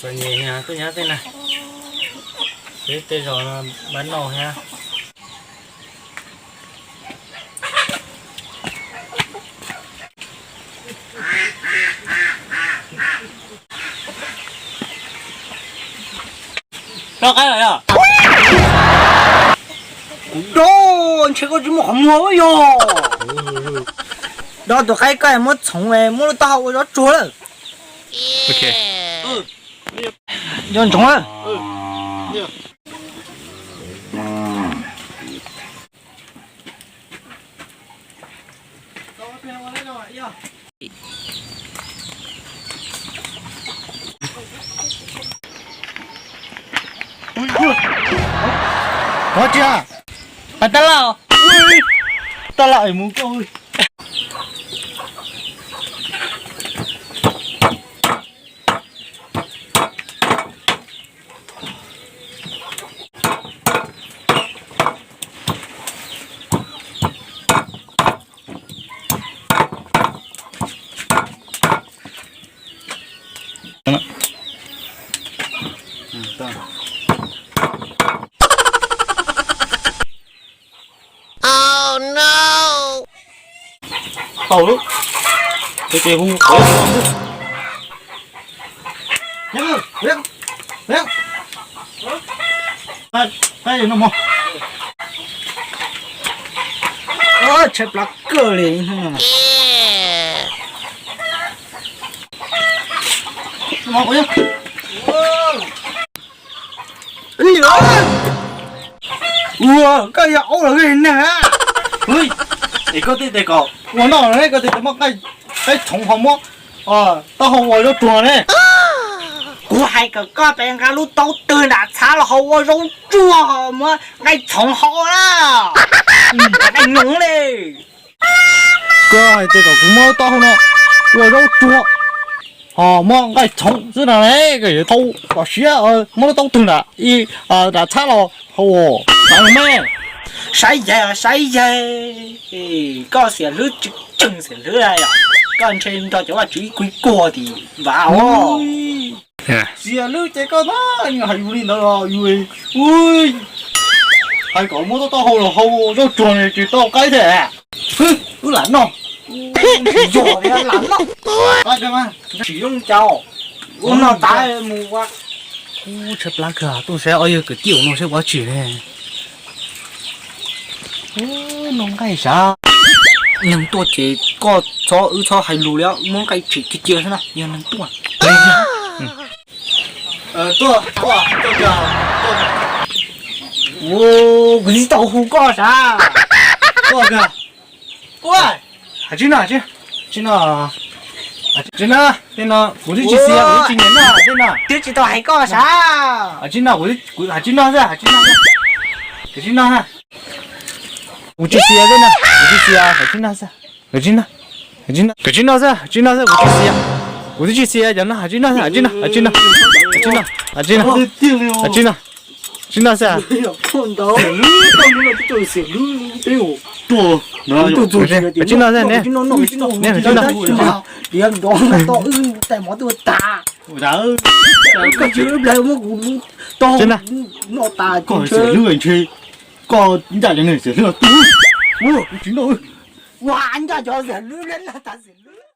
Rồi nhẹ nha, tôi nhớ tên này. Thế rồi nó bắn nổ nha. Đó cái này à? Đó,这个怎么好摸哟？đó tụi cái mất sống về mua tao của nó chúa rồi. Ok. Nhân chống rồi. Có chưa? À, ta lão. Ui, ta lại muốn coi. Oh no! Tàu lúc. Cái hung khói không biết. Nhớ, nhớ. Cái gì nó mò. Ôi, chết lạc cơ liền không à. Yeah! Mò quá. Gì đó? Ủa, cái dạo là cái gì nè? Ui, để có tí để có. 我闹了那个他妈该虫好么？到后我就躲呢。我还个被人家路刀对了，擦了好我肉做好么？该虫好了，该弄嘞。哥，这个我没到呢，我肉做。哦，么该虫是哪嘞？个头老些没刀对了，打擦了好哦，干咩？晒呀晒呀，搞些路整些路来呀，干脆到就话最贵过的，哇哦！些路这个嘛，你还有领导了，以为喂，还搞么到后了后，就转了就到该的，哼，不难咯，有的难咯，那个嘛，使用胶，我那大木啊，我吃不那个，都是哎呀个丢，那是我煮的。弄cái sao nhưng tôi chỉ có cho hay lù léo muốn cái chỉ cái chiều thế nào nhưng nó tua tua ô cái gì tàu hũ có sao tua kìa ui à chứ nào tên nó của cái gì xe của cái gì nào tên nào chứ chỉ tàu hay có sao à chứ nào của à chứ nào ra cái chứ nào ha我去洗呀，真的，我去洗呀，真的是，真的，真的，真的是，真的是，我去洗呀，我去洗呀，真的，真的是，真的，真的，真的，真的，真的，真的是。碰到，你到那个就是，你对我多，多做些，真的是，呢，真的，真的，连到在毛都打，我打，个就来我到，真的，我打，个是乱吹。có nhà những người sẽ rất là tú, wow, chính rồi, wow, anh ta cho sẽ lưới lên là ta sẽ